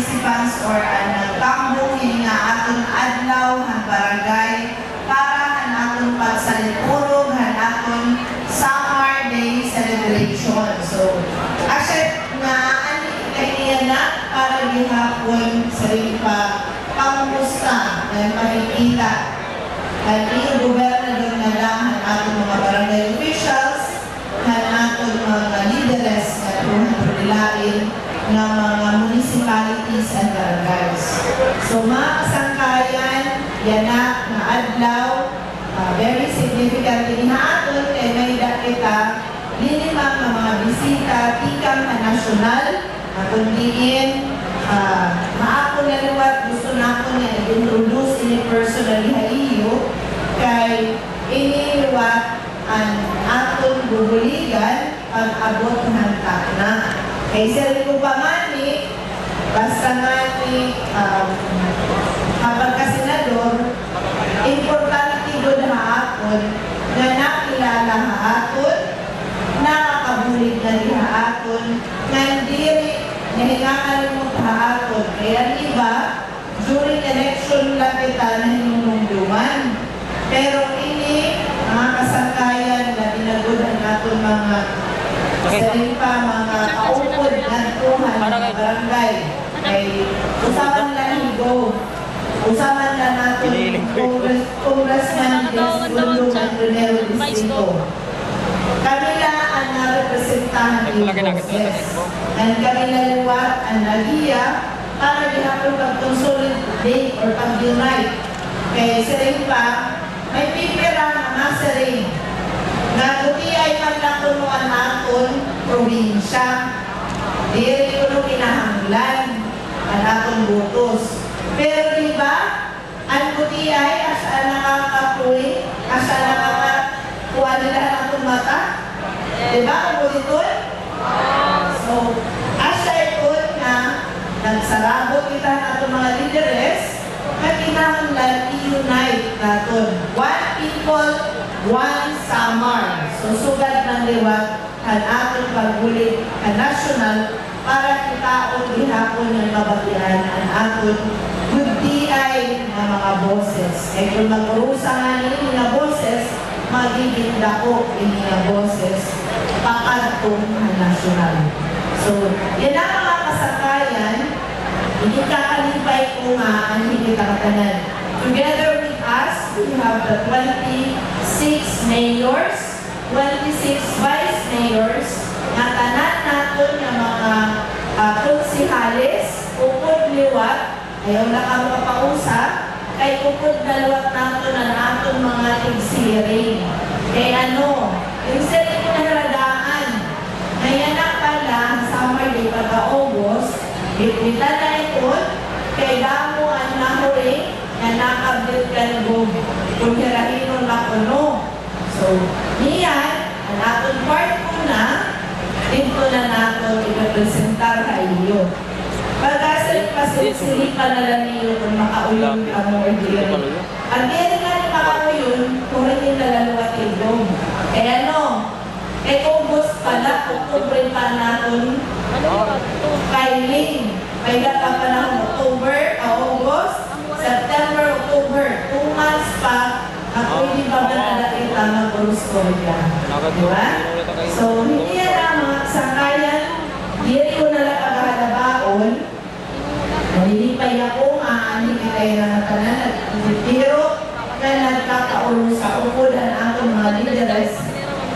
participants or nagkambong ini nga aton adlaw ang barangay para ang aton pagsalipurog ang aton Summer Day celebration. So, asset nga ani kaya na para gihapon sa rin pa pangumusta na makikita ang iyong gobernador na lang ang ating mga barangay officials, ang ating mga leaders na tuhan-tulilain ng mga municipalities and barangays. So mga kasangkayan, yan na adlaw, very significant din haton kay may kita linimang ng mga bisita tikang nasyonal na kundiin maako na liwat gusto na ako niya i-introduce ini personally haiyo kay ini liwat ang aton bubuligan ang abot ng takna. Kay sir ko pa man ni basta nga ni kapag kasenador importante doon haakon na nakilala haakon nakakabulig na rin haakon na hindi nahingaan mo haakon kaya iba during election lang kita na hinunungduman pero ini mga kasangkayan na dinagudan natin mga saling pa mga kaupod na tuhan ng barangay ay usapan lang higo usapan lang natin Congressman Desgundo Manzanero Distrito. Kami na ang narepresentahan ng boses and kami na liwat ang nagiya para gihapon pag-consolidate or pag-unite kaya saling pa may pipira na masaring na buti ay maglakunuan natin probinsya. Diri ko nung kinahanglan ang atong butos. Pero diba, ang buti ay asa nakakapuwi, asa nakakakuha nila ang atong mata. Diba, ang buti ko? So, asa ito na nagsarabot kita ng atong mga leaders na kinahanglan i-unite natin. One people, one summer. So, sugat ng liwat ang atong pagbulit ang national para kita o gihapon ng kabatian ang atong guddiay na mga boses. Kaya kung mag-urusa nga nini nga boses, magiging dako ini nga boses pakadtong ang national. So, yan ang mga kasakayan, hindi kakalipay ko nga ang hindi kakatanan. Together with us, we have the 26 mayors, 26 vice mayors, na tanan natin ng mga konsihales, upod liwat, ayaw na kang mapausap, kay upod na liwat natin ang atong mga tigsiring. Kay ano, yung sila ko na naradaan, ngayon na pala, summer day pagka-August, ipita na ito, kay damo ang nahuring, na nakabit ka ng kung hirahino na kuno. So, niyan, ang atong part ko na, dito na natin ipapresentar ka iyo. Pagkasal pasilipan na lang iyo kung makauyon ka mo o diri. Ang diri nga ni makauyon, kung hindi nalaluwat ilong. Kaya ano, August pala, October pa natin, kailing. Kaya ka pa ng October, August, September, October, 2 months pa, ako hindi pa ba nakita ng Coruscoria. Diba? So, hindi yan ang mga sangkayan, hindi ko nalang pagkakalabaon, nalilipay ako, aanin ka kayo ng tanan, pero na nagkakaulo sa upod ang atong mga leaders,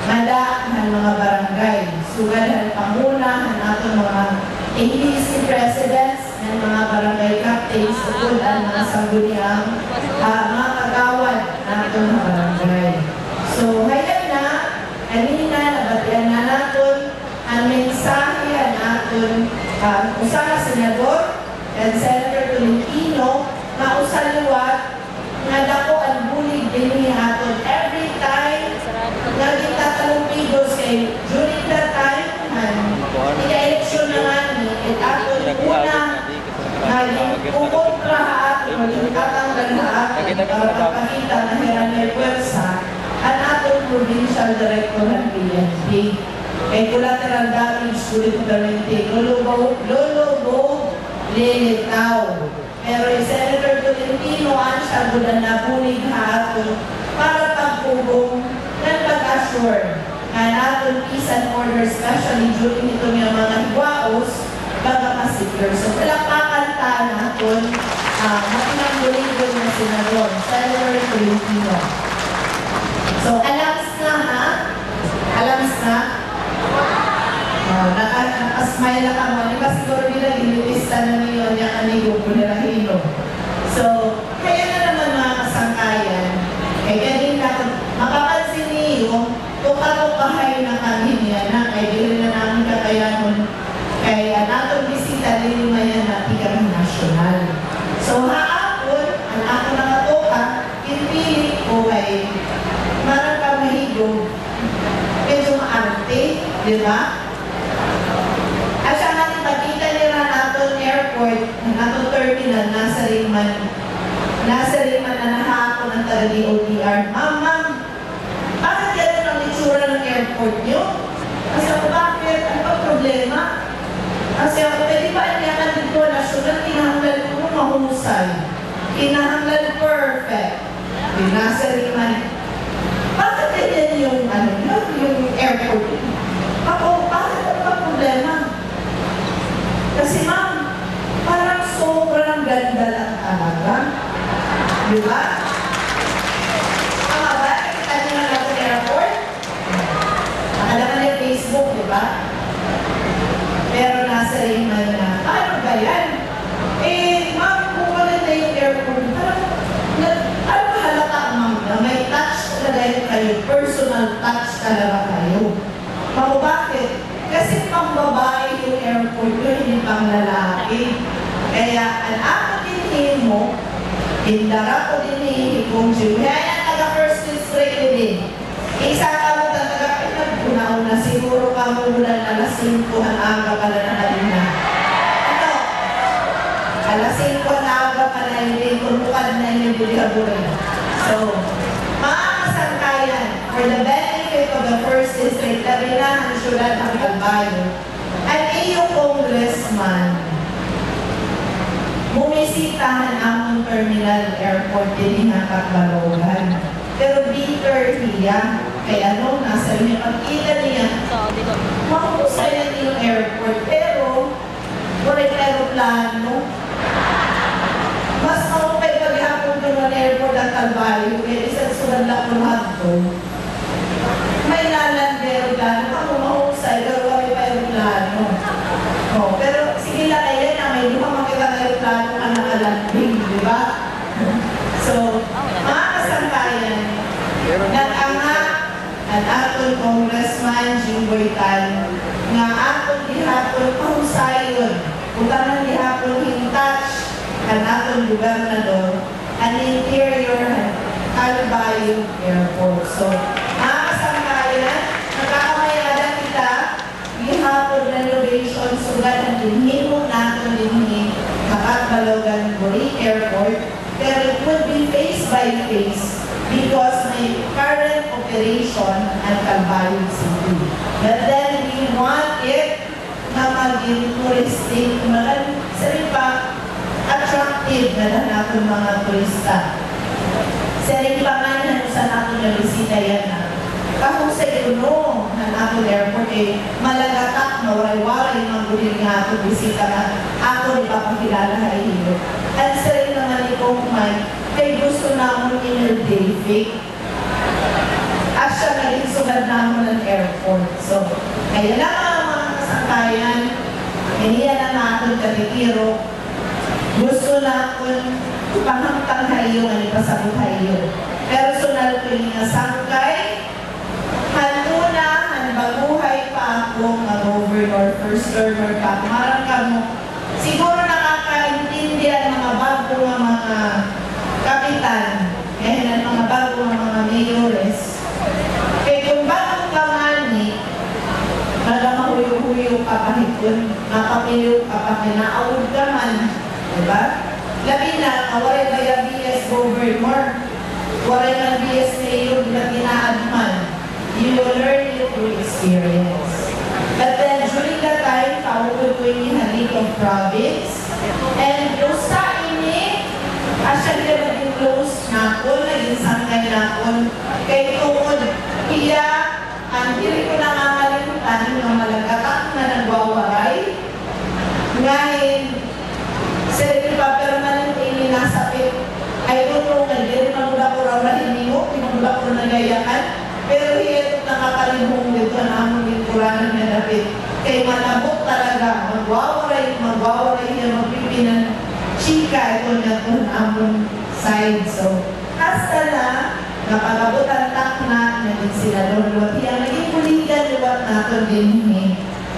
handa ng mga barangay, sugad ang panguna ang atong mga ADC presidents, ng mga barangay captains, upod ang mga sangguniang mga kagawad ng atong mga barangay. So, hayag na, kanina, nabatian na natin ang mensahe ang aton usang senador and Senator Tolentino na usaliwat na dako ang bulig din aton every time na gitatalong kay during that time ika-eleksyon na nga ni aton una nagkukontra aton magiging lahat para magpakita na hiran may pwersa ang atong provincial director ng PNP. Kay collateral damage to the lulubo lilitaw. Pero yung Senator Tolentino, ang siya gulan na bulig hapon para pagpugong ng pag-assure na natin peace and order, especially during ito yung mga higwaos, pagkakasipir. So, palakpakan ta natin, matinangguligon na senador, Senator Tolentino. So, alams na ha? Alams na? Nakasmile na ka mo. Di ba siguro nila ginitista na niyo yung amigo ko nila Hino. So, kaya na naman mga kasangkayan, kaya ganin natin, makapansin niyo, kung ako kahay na kami niya na, kaya dili na namin kakayanon, kaya natong bisita din yung mayan natin kami nasyonal. So, haapon, ang ako nakatoka, pinili ko kay marang kamahigo, medyo maarte, di ba? At siya natin pagkita nila natin airport, natin terminal, nasa Ringman na nahapon ng taga-DOTR. Ma'am, bakit ganun ang itsura ng airport nyo? Kasi ako, bakit? Ano ba problema? Kasi ako, pwede ba iniyakan dito nasyonal, kinahanglan ko mahusay. Kinahanglan perfect. Yung nasa Ringman. Bakit ganyan yung airport? Ako, bakit ano ba problema? Kasi ma'am, parang sobrang ganda lang talaga. Di ba? Mga ba? Nakita niyo na lang sa airport? Nakalaman niya Facebook, di ba? Pero nasa Ringman na, ano ba yan? Eh, ma'am, kung maganda yung airport, parang, ano ba halata ma'am na may touch talaga kayo, personal touch talaga kayo. Ma'am, bakit? Kasi pang babae yung airport yun, hindi pang lalaki. Kaya, ang ako din mo, indara ko din kung siya. Kaya taga-first district din. Isa ka mo talaga, nagpunaw na siguro ka mo mula na alas 5 ang aga pala na kanina. Ito, alas 5 ang aga pala yung kumukad na yung bulihaburin. So, mga kasangkayan, for the benefit of the first district, labi na ang syudad ng Calvario, at iyong congressman, bumisitahan ang terminal airport din ng Catbalogan. Pero bitter hiya, kaya nung nasa rin yung pagkita niya, mahusay na yung airport, pero walang aeroplano. Mas mahupay paghapon doon ng airport at Calvario, kaya isang sunod lang kung hagdo. May laland aeroplano, ako mahusay, pero kami pa aeroplano. Oh, pero sige lang ayan na may lumang makita ng aeroplano ang nakalanding, di ba? So, mga kasangkayan, nag-anga ang atong congressman Jimboy Tan nga atong gihapon pahusayon kung tanang gihapon hintouch ang atong gobernador ang interior Calvario Airport. So, mga kasangkayan, nagkakamayada kita gihapon renovation sugat ang dinhimo natin dinhi Catbalogan Buri Airport, pero it would be face by face because may current operation at Calvario City. But then we want it na maging touristic, sabi pa, attractive na natin mga turista. Sabi pa nga na sa natin na bisita yan na. Kahusay kuno ng atong airport eh, malagatak na waray-waray ng guling nga atong bisita na ako ipapakilala na iyo. At sa rin naman ikong Mike, kay gusto namin in-day at siya naging sugad namin ng airport. So, kaya lang ang mga kasangkayan, hiniya na natin katitiro, gusto na kung panghamtang kayo, ang ipasabot kayo. Personal ko yung sangkay, hanuna, baguhay pa ako, mag-governor, first termer pa ako. Marang ka mo, siguro nakakaintindihan mga bago mga kapitan, kaya ng mga bago mga mayores. Kaya kung bagong kamani, magamahuyo-huyo ka pa hipon, makapiliw ka pa kinaawag ka man, diba? Labi na, waray ba yung BS governor, waray man BS mayor, na ginaadman. You will learn it through experience. But then, during that time, kaugod ko yung Halip of Province, ganakon kay tuod iya ang dili ko nangangalimutan nga malagatak na nagwawaray ngayon sa pa permanent ini nasapit ay tunong nga dili magula ko raw na hiningo pinagula ko nagayakan pero hiya nakakalibong dito na among lingkuranan na dapit kay malabot talaga magwawaray niya magpipinan chika ito na kung among side so hasta na napagabutan tak na naging sila lolo iya naging kuligan liwat natin din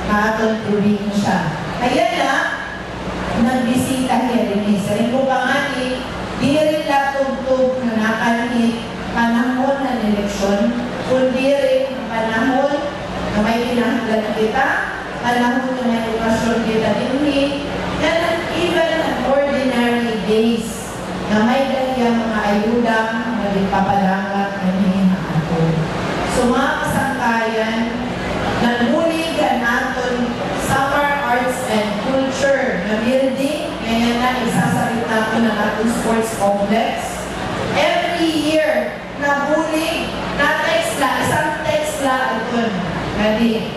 natin tubig siya kaya na nagbisita niya rin sa rin ko pa nga di rin latugtog na nakanit panahon ng eleksyon kundi rin panahon na may pinahanggan kita panahon na may okasyon kita din and even on ordinary days na may ganyan mga ayudang nagpapalangat ng hinahato. So mga kasangkayan, nanulig ang aton Summer Arts and Culture na building, ngayon na isasabit natin ng ating sports complex. Every year, nabulig, na-text la, isang text la ito, gani.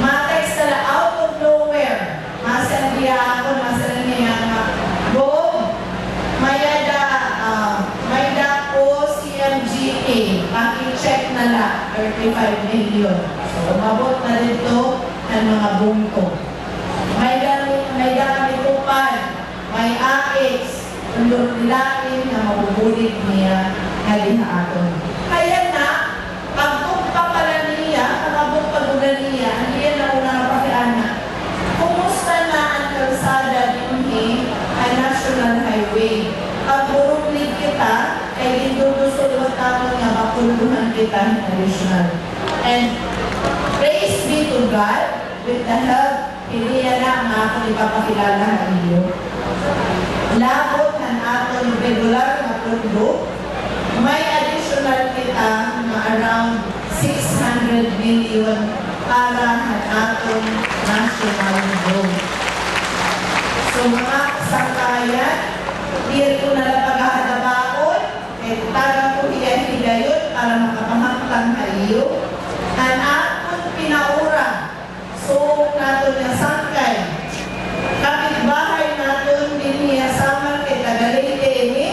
Ma-text la out of nowhere. Masandiya ako, masandiya nga. Go, mayda po CMGA, paki-check na la, 35 million. So, umabot na dito ng mga bungko. Mayda kami tupan, may AX, undur nilain na mabubulig niya na lihaton. Kaya na, pagkukpa pala niya, pagkabot pagkulan niya, hindi yan na unang napakiana. Kumusta na ang kalsada din ang National Highway? Pag-urumlig kita, ay indudusulot namin nga mapuluhan kita ng additional. And praise be to God, with the help, hindi yan na nga ako ipapakilala ng iyo. Labot ng aton regular na pundo, may additional kita na around 600 million para ng aton national road. So mga kasangkayan, di ko na napagahadabaon, tagang ko higayon para makapamangtang kayo. Ang aton pinaura, so naton yung sangkay, kapitbahay naton din niya sama kay Tagalite ini,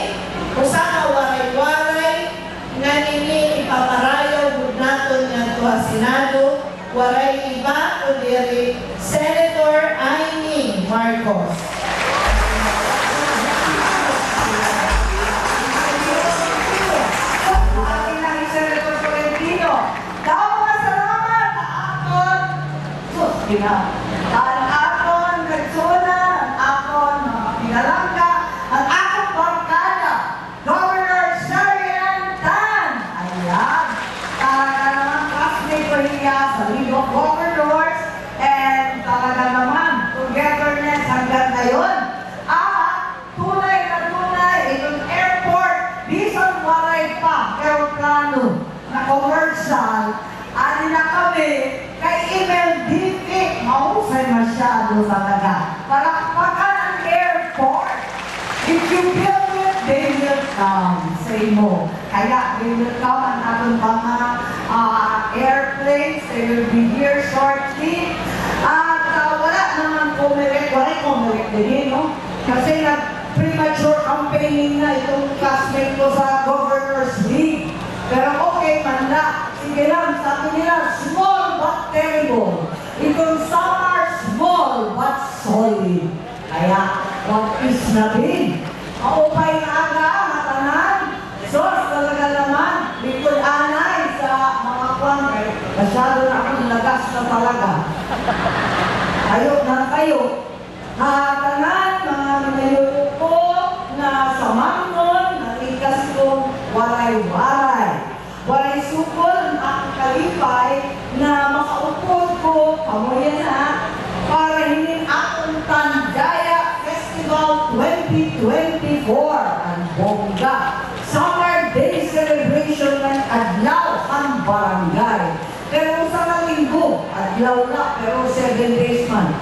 usaka waray-waray, nga nini ipaparayaw naton nga tuwa Senado, waray iba o diri Senator Amy Marcos. Aking nang Senator Tolentino, daw mga salamat sa akon ang akon Rexona, ang akon mga pinalangga, ang akong barkada, Governor Sarian Tan. Ayan, talaga naman classmate ko niya sa League of Governors and talaga naman togetherness hanggang ngayon. Tunay na tunay, itong airport, bisan waray pa, aeroplano na commercial, ani na kami, kay email district, mahusay masyado talaga. Palakpakan ang airport. If you build it, they will come. Say mo. Kaya, they will come ang ating mga airplanes. They will be here shortly. At wala naman kumirik. Wala kumirik din, no? Kasi premature campaigning na itong classmate ko sa Governor's League. Pero okay man na. Sige lang, sabi nila, small but terrible. Itong summer, small but solid. Kaya, what is na din? Maupay na aga, matanan. Sos, talaga naman, likod anay sa mga kwan. Masyado na akong lagas na talaga. Kayo na kayo. Tanan, mga minayo ko na sa Mangnon, natikas kong waray-waray. Waray sukol ang aking kalipay na makaupod ko, kamuyan na, para hining akong Tandaya Festival 2024 ang bongga. Summer Day Celebration ng Adlaw ang barangay. Pero sa linggo, adlaw na, pero 7 days man.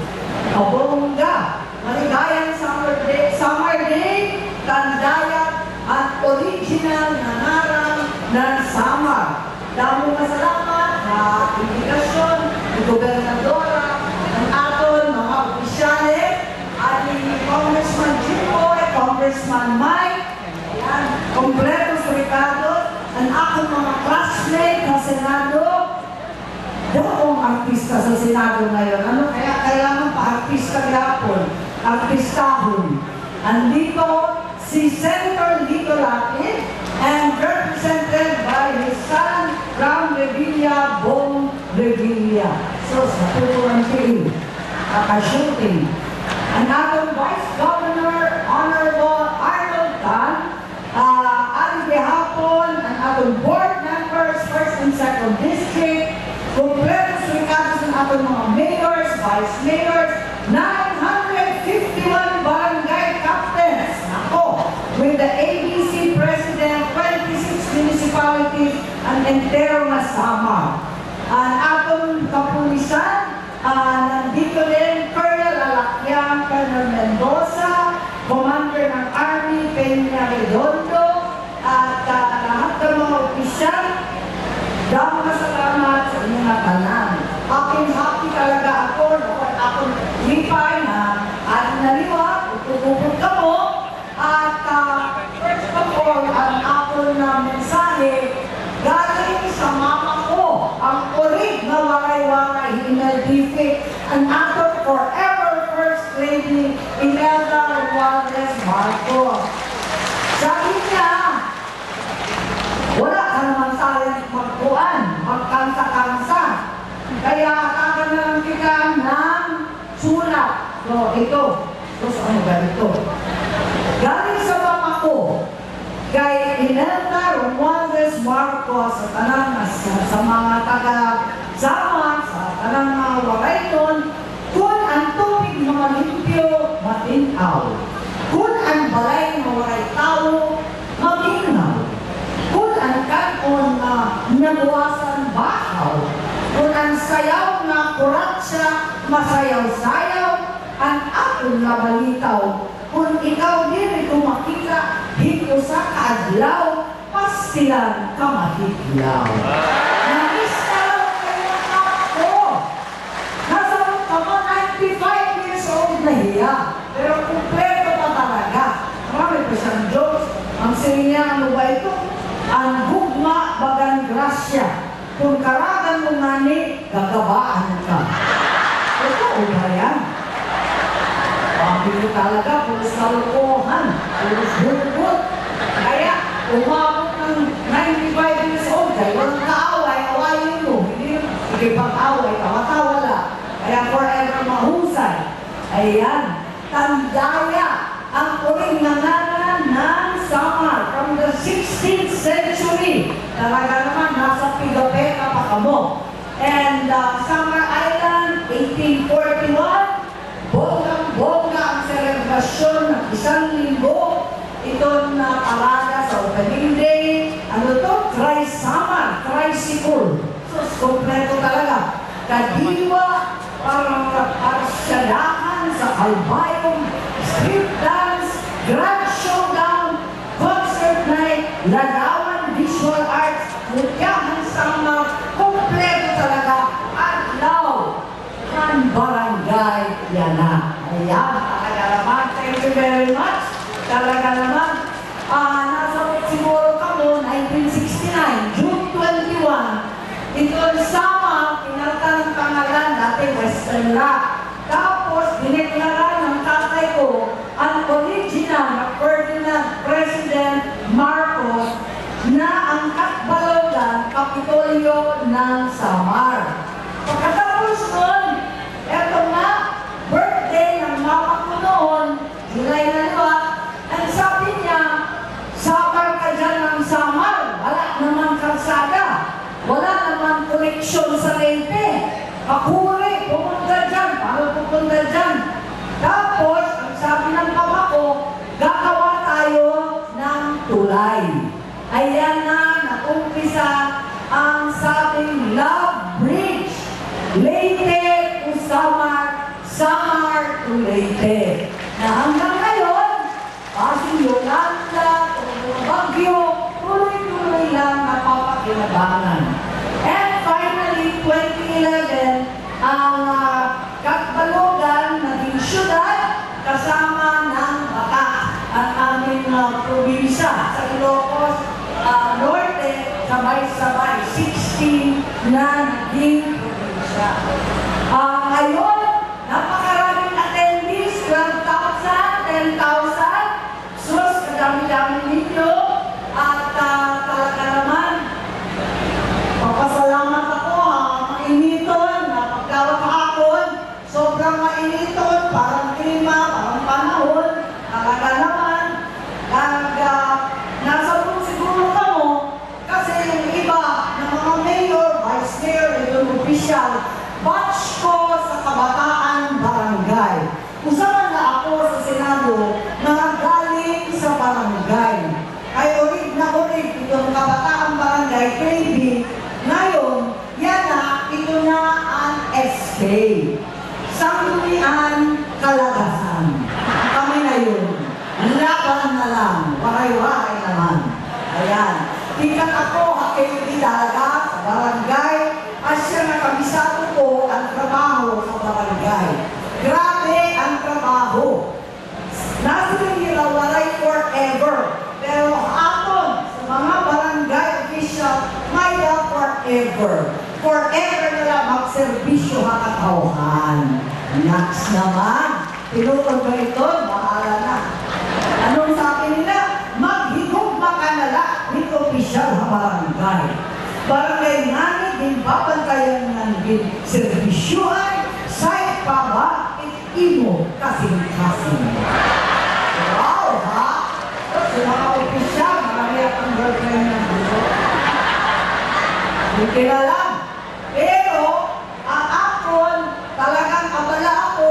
Kabongga, maligayang Summer Day, Tandaya at original na narang ang akong mga classmate sa Senado, akong artista sa Senado ngayon. Ano kaya kailangan pa artista gapon, artistahon. Andito si Senator Lito Lapid and represented by his son, Ram Revilla, Bong Revilla. So, sa tuturan kayo, shooting. Ang atong Vice Governor, Honorable Arnold Tan, ang gihapon, ang atong board members, 1st and 2nd District, kumpletos recados ng atong mga mayors, vice mayors, 951 barangay captains. Ako, with the ABC President, 26 municipalities, ang entero na sama. Ang atong kapulisan, nandito din, Colonel Alakyan, Colonel Mendoza, Commander ng Army, Peña Redondo, at lahat ng mga opisyal, dahil masalamat sa inyong natanan. Happy talaga ako, akong lipay na at naliwa, utububog ka mo, at first of all, ang akong mensahe, galing sa mama ko, ang urig na waray-waray, hinaldific, ang atong forever First Lady, Imelda Juarez Marcos. Sabi niya, wala ka naman sayang magkuhan, magkansa-kansa. Kaya kaka na lang kita ng sulat. So, ito. So, ano ba ito? Galing sa mama ko, kay Imelda Romualdez Marcos sa tanang sa mga taga-sama, sa tanang mga warayton, kung ang tubig na malimpyo, matinaw. Kung ang balay na waray tao, maginaw. Kung ang kanon na nabuwasan bahaw, kung ang sayaw na kuratsa, masayaw-sayaw, ang akong nabalitaw, kung ikaw din ito makita, hito sa kaadlaw, pastilan ka mahiglaw. Nag-istalaw kayo ako. Nasa ka mo 95 years old na hiya, pero kumpleto pa talaga. Marami pa siyang jokes. Ang sininya, ano ba ito? Ang gugma bagang grasya. Kung karagan mo ngani, gagabaan ka. Ito, ba yan? Pagpili talaga, pulos nalukohan, pulos bulbul. Kaya, umabot ng 95 years old, kaya walang kaaway, awayin mo. Hindi pag-away, tawa-tawa lang. Kaya forever mahusay. Ayan, tandaya ang uring nangalan ng Samar from the 16th century. Talaga naman, nasa Pigapeka pa kamo. And Samar Island, 1841, bonggang-bongga ang selebrasyon ng 1,000. Ito na parada sa opening day. Ano to? Tri-Samar, tricycle. So, kompleto talaga. Kadiwa, parang parsyalaan sa Albayong, street dance, grand showdown, concert night, larawan, visual arts, mutyahan sama, kompleto talaga, adlaw, ang barangay yan na. Ayan, talaga naman, thank you very much. Talaga naman, nasa siguro kamo, 1969, June 21, ito ang sama, pinalta ng pangalan, dati Western Rock. Tapos, dineklara ng tatay ko, ang original na Ferdinand President Marcos na ang Katbalogan, Kapitolyo ng Samar. Pagkatapos nun, eto nga, birthday ng mama ko noon, July na liwat, ang sabi niya, Samar ka dyan ng Samar, wala naman kalsada, wala naman koneksyon sa Leyte. Akuri, pumunta dyan, paano pupunta dyan? Tapos, ang sabi ng papa ko, gagawa tayo ng tulay. Ayan na, nakumpisa ang sabing Love Bridge. Leyte to Samar, Samar to Leyte. Na hanggang ngayon, Pasig Yolanda, Baguio, tuloy-tuloy lang napapakinabangan. And finally, 2011, ang Katbalogan naging syudad kasama ng Batak, ang aming probinsya sa Ilocos Norte naging probinsya. Ngayon, napakaraming attendees, 12,000, 10,000. Sus, kadami-dami ninyo. At talaga naman, papasalamat ako mainiton, napagdawat hapon, sobrang mainiton, parang klima, parang panahon, talaga naman, nasa po siguro ka mo, kasi yung iba ng mga mayor, vice mayor, yung official, batch ko sa kabataan barangay. Usapan na ako sa Senado na galing sa barangay. Ay ulit na ulit itong kabataan barangay, baby. Ngayon, yan na, ito na ang SK. Sanggunian Kalagasan. Kami na yun. Laban na lang. Waray-waray naman. Ayan. Tingkat ako, hakili talaga sa barangay. At siya nakabisado ko ang trabaho sa barangay. Grabe ang trabaho. Nasa nila waray forever. Pero aton sa mga barangay official, may forever. Forever nila magserbisyo hakatauhan. Next naman, tinukod ba ito? Bahala na. Anong sabi nila? Maghigugma ka na lang with official ha barangay. Barangay nani, din babantayan ng serbisyuhan, side pa ba, imo kasing-kasing. Wow, ha? Sa mga opisyal, marami akong girlfriend ng dito. Hindi na lang. Pero, ang akon, talagang abala ako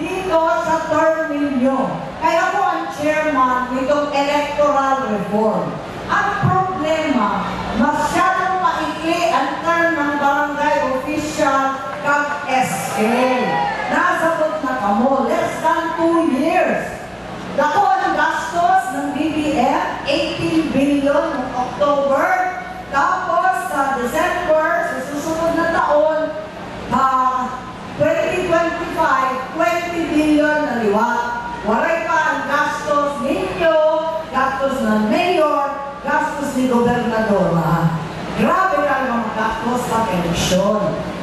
dito sa term ninyo. Kaya ako ang chairman nitong electoral reform. Ang problema, masyadong maikli ang term ng barangay official kag SK. Nasabot na kamo, less than 2 years. Dako ang gastos ng BBM, 18 billion noong October. Tapos sa December, sa susunod na taon, 2025, 20 billion na liwat. Waray pa ang gastos ninyo, gastos ng mayor, gastos ni gobernadora. Grabe ka naman gastos sa eleksyon.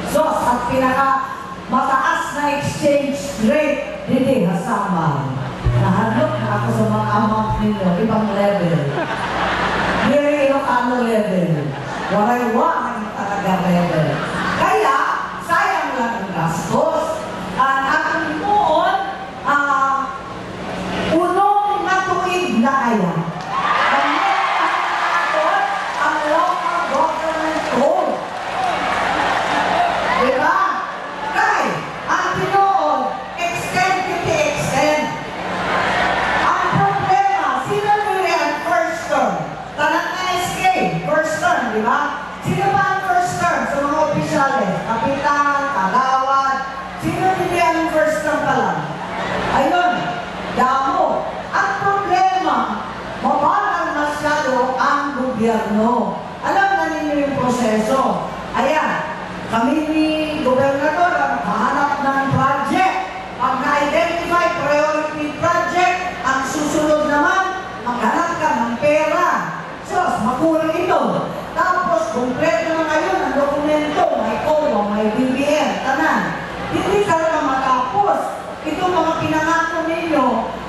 So, sa pinaka mataas na exchange rate, hindi hasama. Nahanap na ako sa mga amount ninyo, ibang level. Hindi Ilocano level. Waray-waray talaga level. Kaya, sayang lang ang gastos. Ang aking noon, unong natuig na kaya. Ang local government code. Diba? Kaya, ang tinoon, extend. Ang problema, sino nila ang first term? Tanang na SK, first term, di ba? Sino ba ang first term sa mga opisyales? Kapitan, kagawad, sino nila ang first term pa lang? Ayun, damo. Ang problema, mabagal masyado ang gobyerno. Alam na ninyo yung proseso. Ayan, kami ni gobernador ang hahanap ng project. Pag na-identify priority project, ang susunod naman, maghanap ka ng pera. Sos, makulang ito. Tapos, kumpleto na ngayon ang dokumento, may COA, may BBM, tanan. Hindi talaga matapos. Ito mga pinangako ninyo,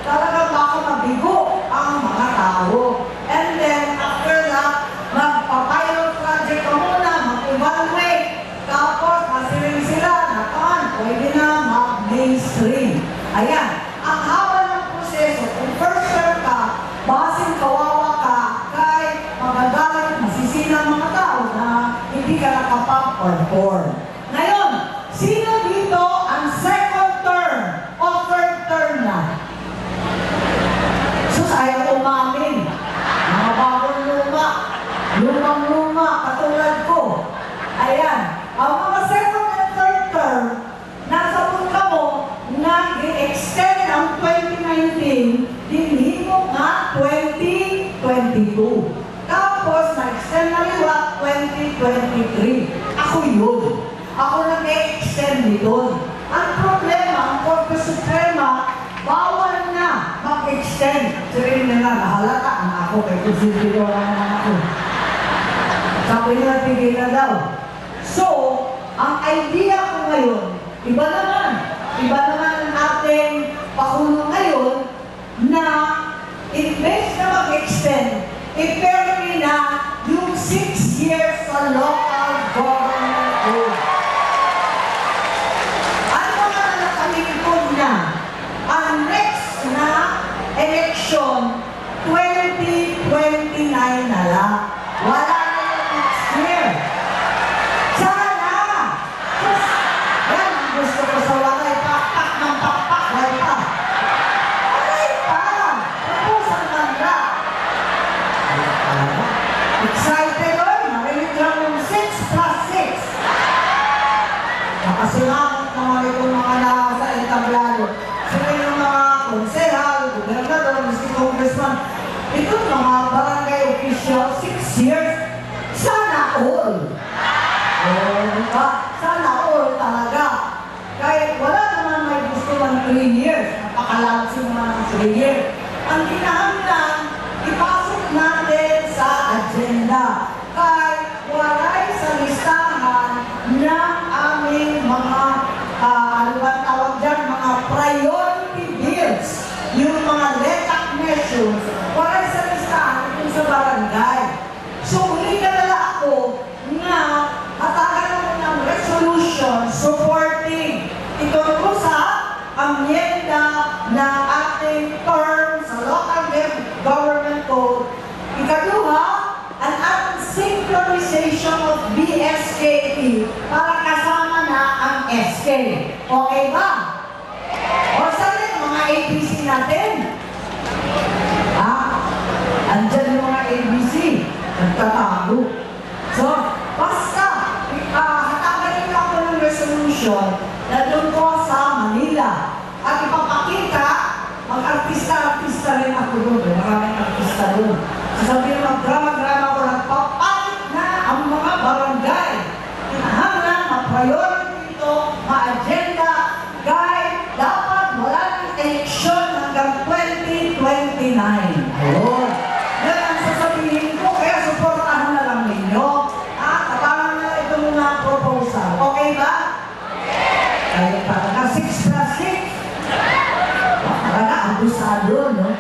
talaga baka mabigo ang mga tao. And then, after that, magpa-pilot project ka muna, mag-evaluate. Tapos, masiring sila, nakaan, pwede na mag-mainstream. Ayan, ang haba ng proseso, kung first term ka, basin kawawa ka, kay magagalit, masisina ang mga tao na hindi ka nakapag-perform. Ngayon, sino dito ang second term o third term na? Sus, ayaw umamin. Mga bagong luma, lumang-luma, katulad ko. Ayan, ang mga second and third term, nasa punta mo na i-extend ang 2019, hindi mo nga 2022. Tapos, na-extend na liwa 2023. Ako yun. Ako nag-extend nito. Ang problema, ang Korte Suprema, bawal na mag-extend. Sabihin nila, nahalata ang ako kay Kusintido naman ako. Sabi nila, tigil na daw. So, ang idea ko ngayon, iba naman. Iba naman ang ating Pangulo ngayon na imbes na mag-extend, i-permi na yung 6 years sa local government code. Ano nga nakalingkod na? Ang next na election, 2029 na lang. Wala na yung next year. Sana! Yan ang gusto ko sa walay. Pakpak ng pakpak. Walay pa. Walay pa. Proposal man lang. Excited oy. Narinig lang yung 6 plus 6. Nakasilangot naman itong mga nasa entablado. Sila yung mga konsehal, gobernador, miski congressman. Ito mga barangay official, 6 years. Sana all. Diba? Sana all talaga. Kahit wala naman may gusto ng 3 years. Napakalansi naman ng 3 years. Ang kinahanglan, ipasok natin sa agenda. Kahit walay sa listahan ng aming mga, ano ba tawag dyan, mga priority bills. Yung mga LETAC measures, walay sa listahan itong sa barangay. So, huli na ako na hatagan mo ng resolution supporting ito po sa amyenda ng ating term sa local government code. Ikaduha, an ating synchronization of BSKP para kasama na ang SK. Okay ba? O saan yung mga ABC natin? Andyan yung mga ABC. Nagtatago. So, basta, hatagan nyo ako ng resolution na doon ko sa Manila. At ipapakita, mag-artista-artista rin ako doon. Maraming artista doon. Sasabihin, mag-drama-drama ako, nagpapalit na ang mga barangay. Kinahanglan, ma-priority ito, ma-agenda, kahit dapat wala ng eleksyon hanggang 2029. Ayun. Yan ang sasabihin ko, kaya supportahan na lang ninyo. Tabangan na itong mga proposal. Okay ba? Kaya talaga 6 plus 6. Talaga abusado, no?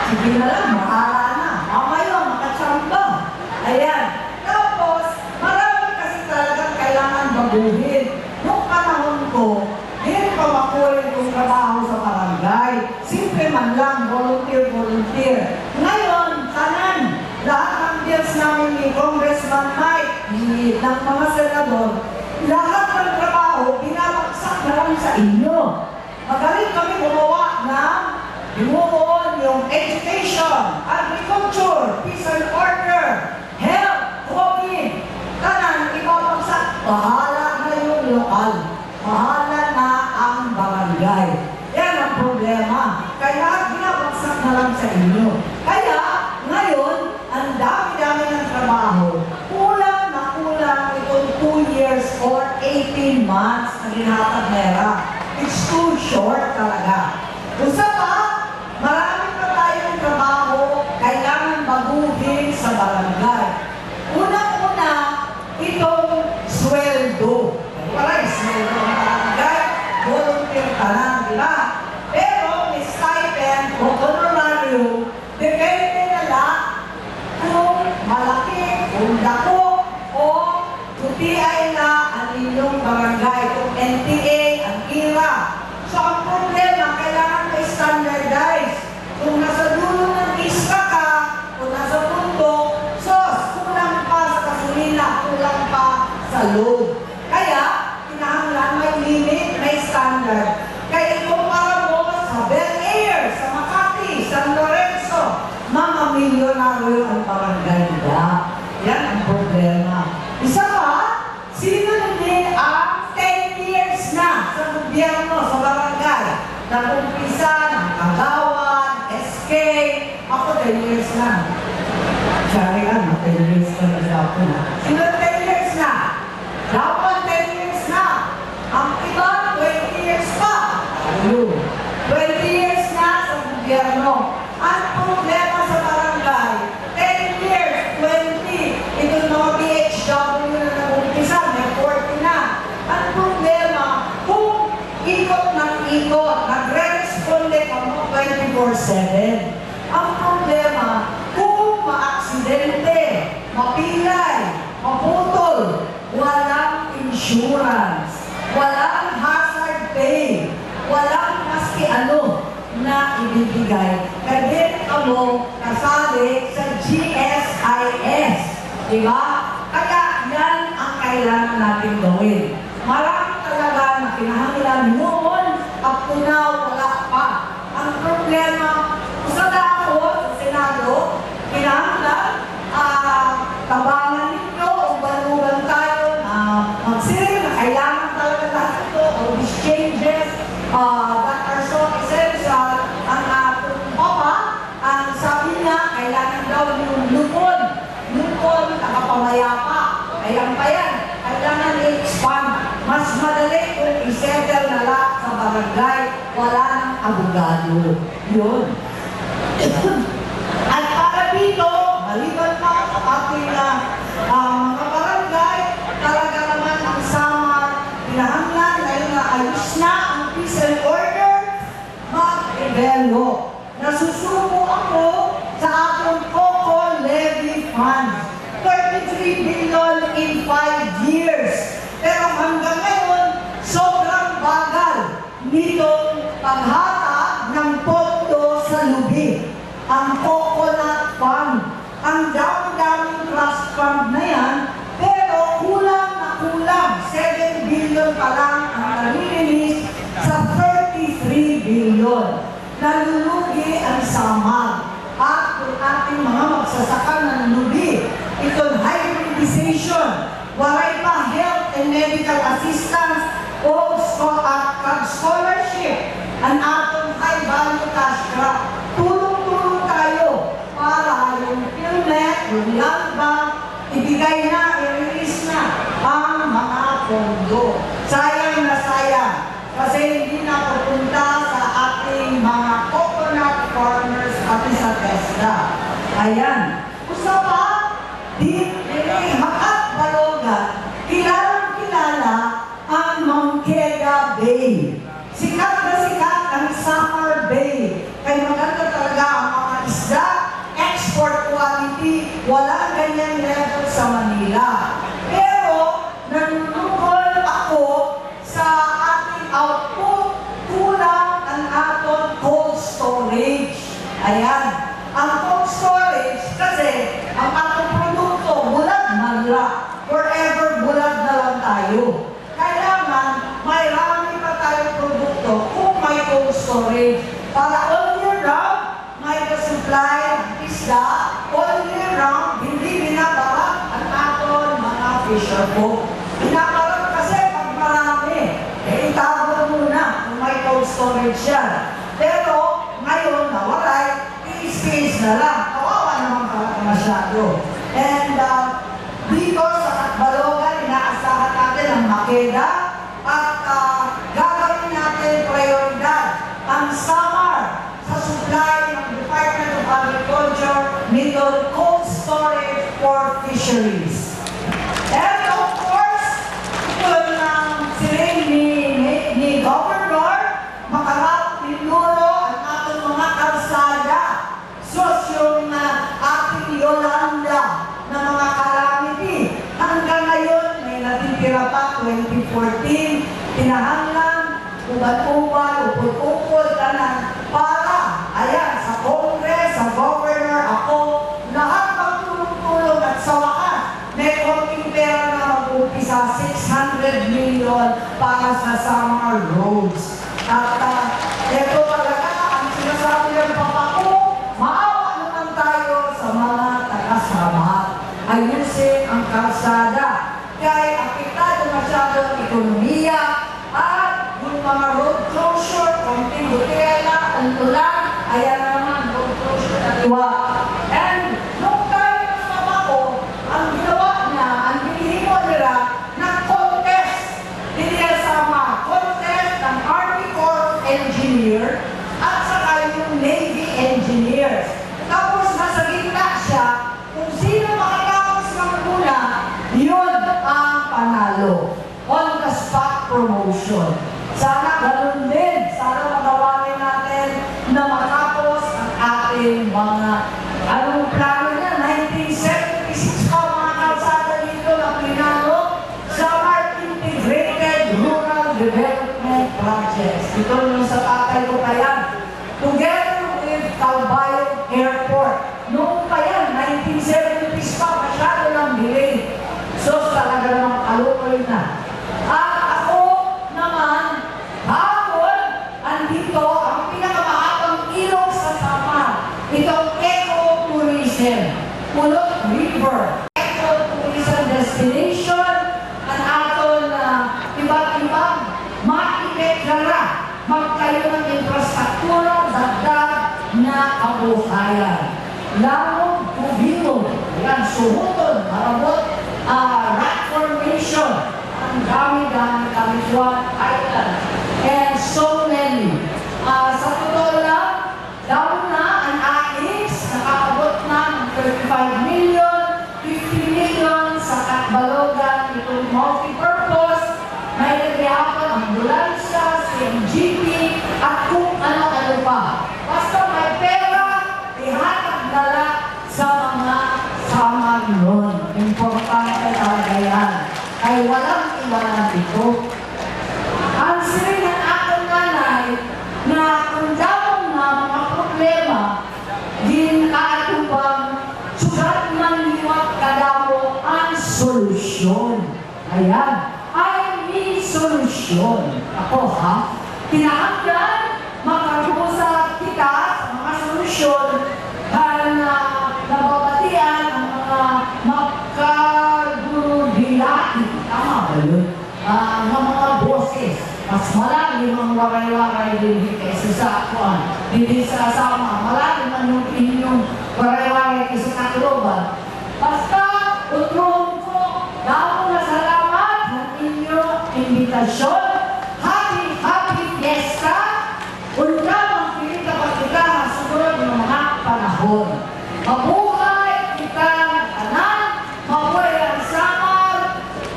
Sige na lang, mahala na. Mamaya, makatsamba. Ayan. Tapos, marami kasi talagang kailangan baguhin. Noong panahon ko, hindi pa makuha kong trabaho sa barangay. Simple man lang, volunteer. Ngayon, kanan, lahat ng bills namin ni Congressman Mike, ng mga senador, lahat ng trabaho, pinabagsak na lang sa inyo. Magaling kami gumawa ng yung education, agriculture, peace and order, health, COVID, kanan, ibabagsak. Bahala na yung lokal. Bahala na ang barangay. Yan ang problema. Kaya binabagsak na lang sa inyo. Kaya, ngayon, ang dami-dami ng trabaho, kulang na kulang itong 2 years or 18 months na ginhatag nera. It's too short talaga. Usa pa, marami pa tayong trabaho, kailangan baguhin sa barangay. Unang-una, itong sweldo. Parang sweldo ng barangay, volunteer ka lang, di ba? Pero may stipend o honorarium, depende na lang kung malaki, kung dako, o tutiay na ang inyong barangay, kung NTA, ang IRA. So ang problema, kailangan may standardize. Kung nasa dulo ng isla ka, kung nasa bundok, kulang pa sa gasolina, kulang pa sa load. Kaya, kinahanglan may limit, may standard. Kaya ikumpara mo sa Bel Air, sa Makati, San Lorenzo, mga milyonaryo ang barangay nila. Yan ang problema. Isa pa, sino din ang 10 years na sa gobyerno, sa barangay? Nag-umpisa ng Kagawan, SK, ako 10 years na. Sorry ka, 10 years na nag-ako na. Sino 10 years na? Dapat 10 years na. Ang iba, 20 years pa. Ayun. 20 years na sa gobyerno. Ang problema sa barangay, 10 years, 20. Ito mga PHW na nag-umpisa, may 40 na. 24/7. Ang problema, kung maaksidente, mapilay, maputol, walang insurance, walang hazard pay, walang maski ano na ibibigay. Kaya mo kasali sa GSIS. Diba? Kaya yan ang kailangan natin gawin. Marami talaga na kinahanglan noon, up to now, wala pa. Ang problema, usada ako sa Senado, kinahanglan, tabangan ninyo o balugan tayo na magsiri na kailangan talaga lahat ito o these changes that are so essential. Ang ating papa, ang sabi niya, kailangan daw yung lupon, nakapamayapa. Ayan pa yan, kailangan i-expand. Mas madali kung i-settle na lang sa barangay, wala ng abogado. Yun. At para dito, maliban pa sa ating mga barangay, talaga naman ang Samar, pinahanglan ngayon na ayos na ang peace and order, mag-develop. Nasusuko ako sa ating COCO levy fund. 33 billion in 5 years. Pero hanggang ngayon, sobrang bagal nitong paghatag ng pondo sa lubi. Ang coconut fund, ang dami-daming trust fund na yan, pero kulang na kulang. 7 billion pa lang ang nalilinis sa 33 billion. Nalulugi ang Samar. At kung ating mga magsasaka ng lubi, itong hybridization, waray pa health and medical assistance o scholarship, ang atong high-value cash crop. Tulong-tulong tayo para yung PhilMet, yung Land Bank, ibigay na, i-release na ang mga pondo. Sayang na sayang, kasi hindi na pupunta sa ating mga coconut farmers pati sa TESDA. Ayan. Usa pa, Hakat Balogan, kilalang-kilala ang Moncada Bay. Sikat na sikat ang Samar Bay. Kaya maganda talaga ang mga isda, export quality, walang ganyang level sa Manila. Pero, nanunukol ako sa ating output, kulang ang ating cold storage. Ayan. Ang cold storage, kasi ang atong produkto, bulag manla. Forever bulag na lang tayo. Kailangan, may rami pa tayong produkto kung may cold storage. Para all year round, may supply ng isda, all year round, hindi binabarat ang aton mga fisher folk. Binabarat kasi pag marami, itago muna kung may cold storage yan. Pero, ngayon, nawalay, space na lang. Kawawa naman talaga masyado. And dito sa Katbalogan, inaasahan natin ang Makeda at gagawin natin prioridad ang Samar sa supply ng Department of Agriculture nitong cold storage for fisheries. And of course, ito ng siring ni Governor, makarap tinuro ang ating mga kalsada. Sos yung ating Yolanda na mga calamity. Hanggang ngayon, may natitira pa 2014, pinahanglan, ubat-ubat, upod-upod, tanan, para, ayan, sa Congress, sa Governor, ako, lahat magtulong-tulong at sa wakas, may konting pera na mag-umpisa, 600 million para sa Samar roads. At ito talaga, ang sinasabi ng papa ko, maawa naman tayo sa mga taga-Samar. Ayusin ang kalsada. Kaya apektado masyado ang ekonomiya at yung mga road closure, konting butela, ulan, ayan naman, road closure at iwa. And nung tayo ng papa ko, ang ginawa niya, ang binihimo nila, nag-contest. Hindi sama, contest ng Army Corps of Engineer at saka yung Navy Engineers. Tapos nasa gitna siya, kung sino makatapos ng una, yun ang panalo. On the spot promotion. Sana ganun din. Sana magawa natin na matapos ating mga anong plano niya, 1976 pa mga kalsada dito na pinano sa Integrated Rural Development Projects. Ito yung sa tatay ko pa yan. Together with Calbayog Airport. Noong pa yan, 1970s pa, masyado ng delay. So talaga namang kalukoy na. At ako naman, hapon, andito ang pinakamahabang ilog sa Samar. Itong ecotourism, Pulot River. Ecotourism destination, ang aton iba't ibang maipeklara, magkayo ng infrastruktura, dagdag na kabuhayan. Lamang Kubino, yan, Suhuton, Marabot, rock formation, ang dami-dami Kamituan Island, and so many. Sa totoo lang, down na ang AIX, nakakabot na ng 35 million, 50 million sa Katbalogan, itong multi-purpose, may nagayapon, ambulansya, CMGP, at kung ano-ano pa. Basta may pera, ihatag nala sa mga samar nun. Importante talaga yan. Ay walang iwanan dito. Ang siri ng aking nanay na kung damang na mga problema, din kaatubang sugat ng liwat kadamo ang solusyon. Ayan. I need solusyon. Ako ha? Tinahanggan makarusa kita sa mga solusyon na nababatian ang mga magkagurubilaki. Tama ba yun? Ng mga boses. Mas malalim ang waray-waray din kaysa sa akuan. Hindi sa asama. Malalim ang yung inyong waray-waray kaysa sa katuloban. Basta, utulong ko, damo na salamat ang inyong imbitasyon. Happy Fiesta! Unta ang pilita pagkita sa sumunod ng mga panahon. Mabuhay kita ng tanan, mabuhay ang samar,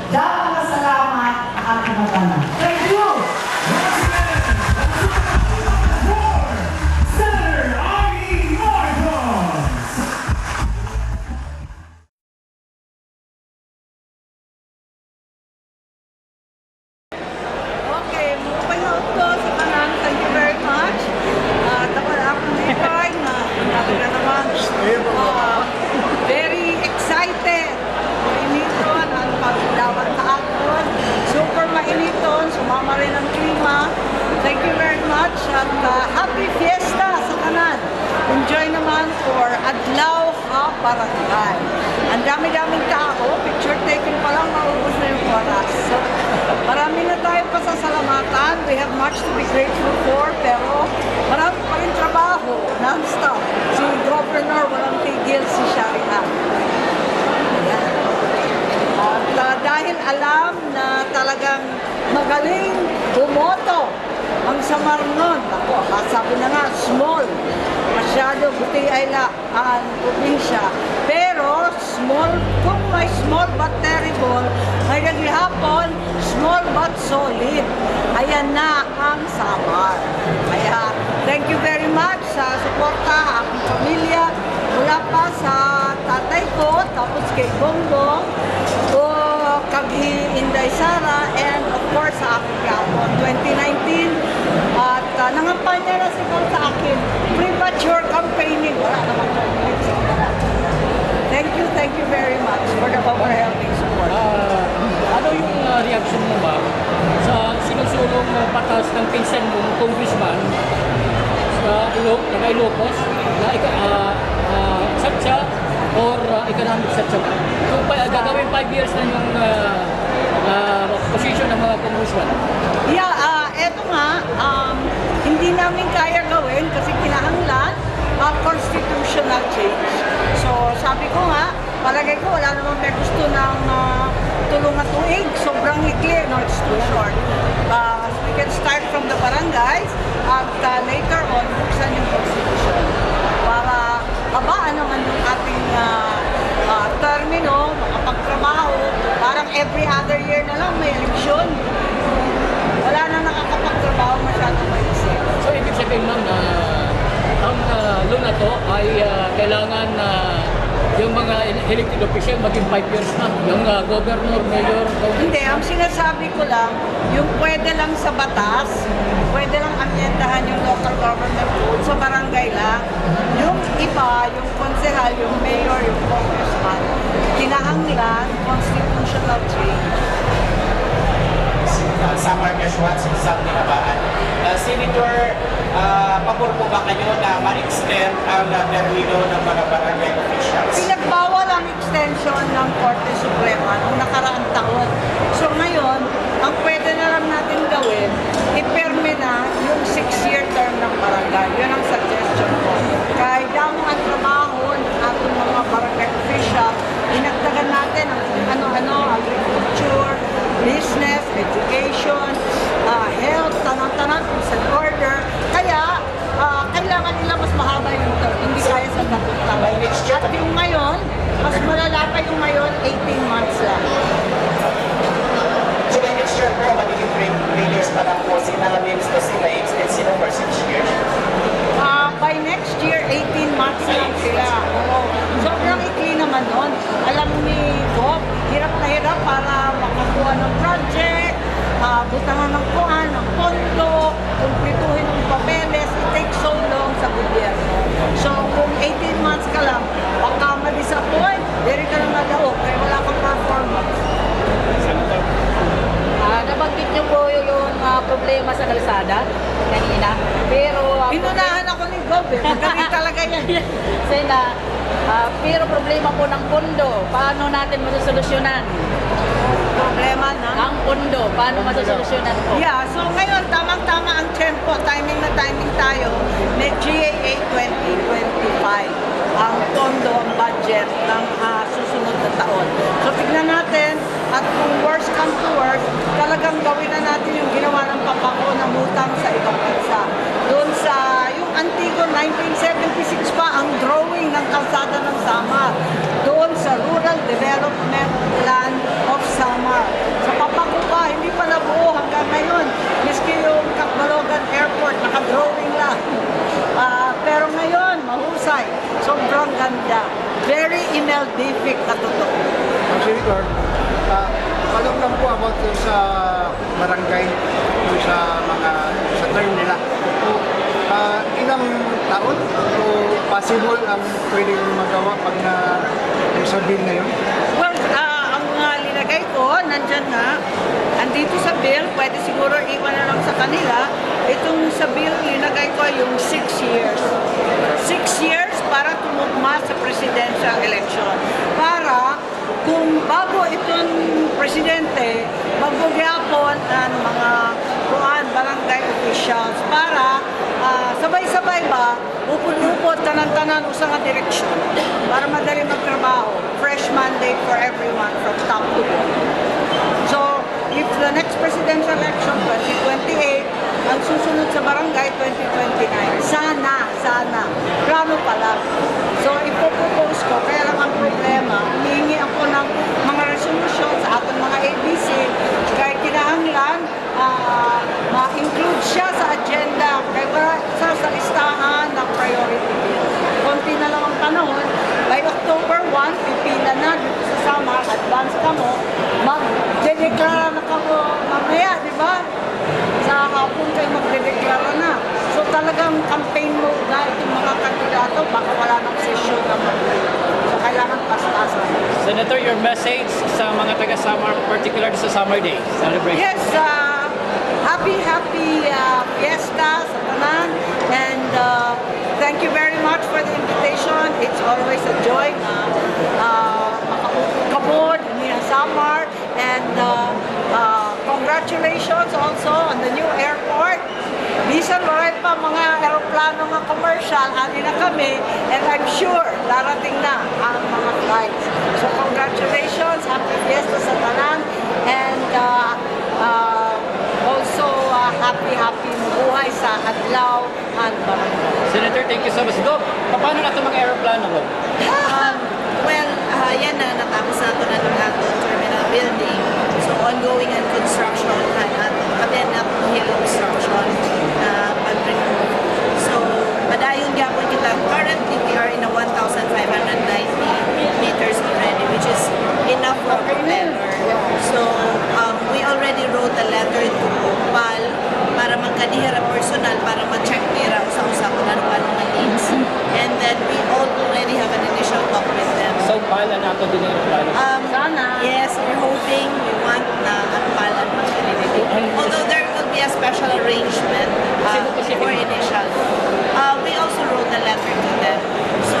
damo na salamat ang ating matanan. Thank you! Senator Ivy Marcos. Okay, mapanood ko sa kanan. Thank you very much. Tapos akong report na talaga naman very excited. Mainiton ang pagdawat sa akon. Super mainiton. Sumama rin ang klima. Thank you very much at happy fiesta sa kanan. Enjoy naman for Adlaw ha Barangay. Ang dami-daming tao. Picture taking pa lang maubos na yung oras. So, marami na tayo pasasalamatan. We have much to be grateful for, pero marami pa rin trabaho, non-stop. Si Governor, walang tigil si Shariah. Ayan. At dahil alam na talagang magaling bumoto ang Samarnon, ako, sabi na nga, small. Masyado buti ay ang probinsya. Pero small, kung may small but terrible, ngayon hapon, small but solid. Ayan na ang Samar. Kaya, thank you very much sa suporta, aking pamilya, mula pa sa tatay ko, tapos kay Bongbong, o kagi Inday Sara, and of course sa aking kapon 2019. At nangampanya na siguro sa akin, premature campaigning. Wala naman thank you very much for the overwhelming support. Ano yung reaction mo ba sa sinusulong batas ng pinsan mong congressman sa Ilocos na satsa or economic satsa ba? Kung gagawin 5 years na yung position ng mga congressman. Yeah, eto nga, hindi namin kaya gawin kasi kinahanglan constitutional change. So, sabi ko nga, palagay ko wala namang may gusto ng tulong at tuig. Sobrang hikli, no, it's too short. So we can start from the barangays at later on, buksan yung constitution. Para habaan naman yung ating termino, makapagtrabaho. Parang every other year na lang may eleksyon. Wala na nakakapagtrabaho masyadong maisip. So, ibig sabihin ma'am na ang lunatic ito ay kailangan na yung mga elected official maging 5 years na. Yung governor, mayor, Hindi, ang sinasabi ko lang, yung pwede lang sa batas, pwede lang amyendahan yung local government code sa barangay lang. Yung iba, yung konsehal, yung mayor, yung congressman, kinahanglan constitutional change. Samar Joshua, Sinsang Dinabaan. Senator, pabor po ba kayo na ma-extend ang termino ng mga barangay officials? Pinagbawal ang extension ng Korte Suprema noong nakaraang taon. So ngayon, ang pwede na lang natin gawin, iperme na yung 6-year term ng barangay. Yun ang suggestion ko. Kahit damo ang trabaho ng ating mga barangay official, inagdagan natin ang ano-ano, agriculture, business, education, health, tanang-tanang, consent order. Kaya, kailangan nila mas mahaba yung term, hindi kaya sa 3 taon. At yung ngayon, mas malala pa yung ngayon, 18 months lang. So by next year, pero magiging 3 years pa lang po, sinalamin ko sila extend sila for 6 years. By next year, 18 months lang sila. Oo. Sobrang ikli naman nun. Alam ni Bob, hirap na hirap para makakuha ng project, butangan ng kuhan, ng pondo, kumplituhin ng papeles. It takes so long sa gobyerno. So kung 18 months ka lang, baka ma-disappoint, diri ka lang nag-aok, kaya wala kang performance. Nabanggit niyo po yung problema sa kalsada kanina. Pero Inunahan ako ni Bob eh. Magaling talaga yan. Sena, pero problema po ng pondo. Paano natin masosolusyonan? Problema na. Ang pondo, paano masosolusyonan po? Yeah, so ngayon, tamang-tama ang tempo. Timing na timing tayo. May GAA 2025 ang pondo, ang budget ng susunod na taon. So tignan natin at kung worst come to worst, talagang gawin na natin yung ginawa ng papa ko na utang sa ibang bansa. Doon sa yung Antigo 1976 pa ang drawing ng kalsada ng Samar. Doon sa Rural Development Plan of Samar. Sa papa ko pa, hindi pa nabuo hanggang ngayon. Miski yung Catbalogan Airport, naka-drawing lang. Pero ngayon, mahusay. Sobrang ganda. Very imeldific na totoo. Senator, alam lang po about dun sa barangay, dun sa mga sa term nila. So, ilang taon o possible ang pwedeng magawa pag na yung sa bill na yun? Well, ang linagay ko, nandyan na, andito sa bill, pwede siguro iwan na lang sa kanila. Itong sa bill, linagay ko yung 6 years. 6 years para tumugma sa presidential election. Para kung bago itong presidente, magbugyapon ang mga barangay officials para sabay-sabay ba, upod-upod, tanan-tanan, usa nga direksyon para madali magtrabaho. Fresh mandate for everyone from top to bottom. So, if the next presidential election, 2028, ang susunod sa barangay, 2029, sana, plano pa lang. So, ipopropose ko, kaya lang ang problema, humingi ako ng mga resolution sa ating mga ABC, kahit kinahanglan, ma-include siya sa agenda, kaya wala sa listahan ng priority bill. Konti na lang ang panahon, by October 1, pipila na dito sa Samar, advance ka mo, mag-dedeklara na ka mo mamaya, di ba? Sa hapon kayo magdedeklara na. So talagang campaign mode na itong mga kandidato, baka wala ng session na mag-dedeklara. So kailangan pas-pasan. Senator, your message sa mga taga-Samar, particularly sa Summer Day celebration. Yes, happy fiesta sa tanan, and thank you very much for the invitation. It's always a joy na makapagkabod niya Samar, and congratulations also on the new airport. Bisan maray pa mga aeroplano nga commercial, ani na kami, and I'm sure darating na ang mga flights. So congratulations, happy fiesta sa tanan, and also happy mabuhay sa Adlaw and Barangay. Senator, thank you so much. Go, paano na ito mga aeroplano ko? Yan na, natapos na ito na itong ato terminal building. So, ongoing and construction kami na hill construction pag-remove. So, padayon gyapon kita currently makita din ang aeroplano. Sana. Yes, we're hoping, we want na Atpalan mag-deliver. Although there could be a special arrangement for initial. We also wrote a letter to them. So,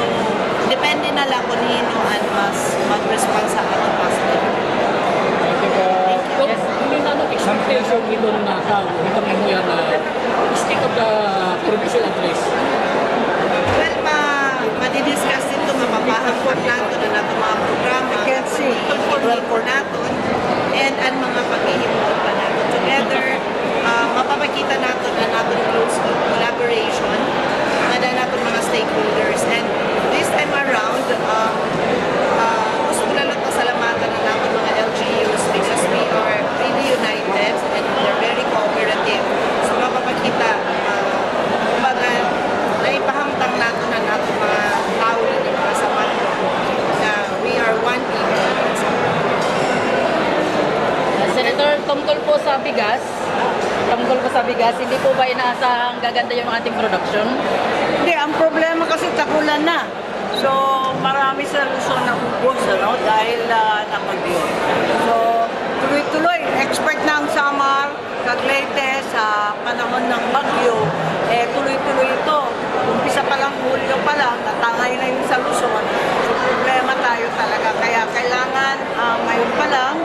depende na lang kung nino ang mas mag-respond sa ating positive. Yes. Hindi naman expectation ito na tao, itong mo yan state of the provincial address. Well, madidiscuss ito, mapapahangkot nato na nato mga programa. I can see. Tungkol nato and ang mga pag-ihimod pa nato together. Mapapakita nato na nato close collaboration na nato mga stakeholders. And this time around, gusto ko lalo pasalamatan na nato mga LGUs because we are really united and we're very cooperative. So mapapakita, kumbaga, naipahamtang nato na nato mga tao na di mga sapat na we are one team. Senator, tungkol po sa bigas, hindi po ba inaasahang gaganda yung ating production? Hindi, ang problema kasi takulan na. So, marami sa Luzon na ubos, dahil nakagyo. So, tuloy-tuloy, expert na ang Samar, Caglete sa panahon ng bagyo, tuloy-tuloy ito. Umpisa pa lang, Hulyo pa lang, natangay na yung sa Luzon. So, problema tayo talaga. Kaya kailangan ngayon pa lang,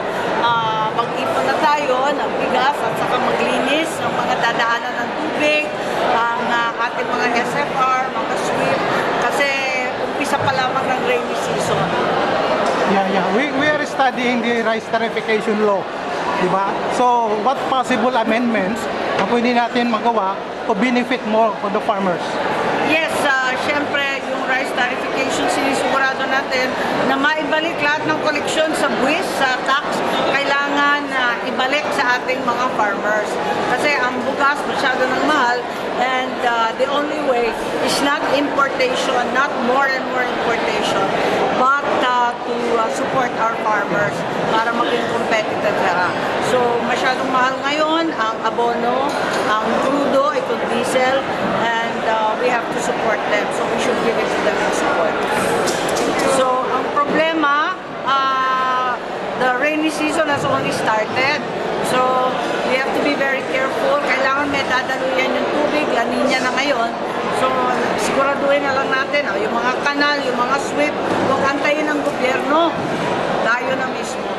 mag-ipon na tayo ng bigas at saka maglinis ng mga dadaanan ng tubig, ang ating mga SFR, mga SWIFT, kasi umpisa pa lamang ng rainy season. Yeah. We are studying the rice tarification law. Diba? So, what possible amendments na pwede natin magawa to benefit more for the farmers? Yes, syempre yung rice tarification, sinisigurado natin na maibalik lahat ng koleksyon sa buwis, sa tax, kailangan ibalik sa ating mga farmers. Kasi ang bugas masyado ng mahal and the only way is not importation, not more and more importation, but to support our farmers para maging competitive sila. So, masyadong mahal ngayon ang abono, ang crudo, itong diesel, and we have to support them. So, we should give it to them in support. So, ang problema, the rainy season has only started. So, we have to be very careful. Kailangan may dadaluyan yung tubig, La Nina na ngayon. So, siguraduhin na lang natin, yung mga kanal, yung mga sweep, huwag antayin ng gobyerno. Tayo na mismo.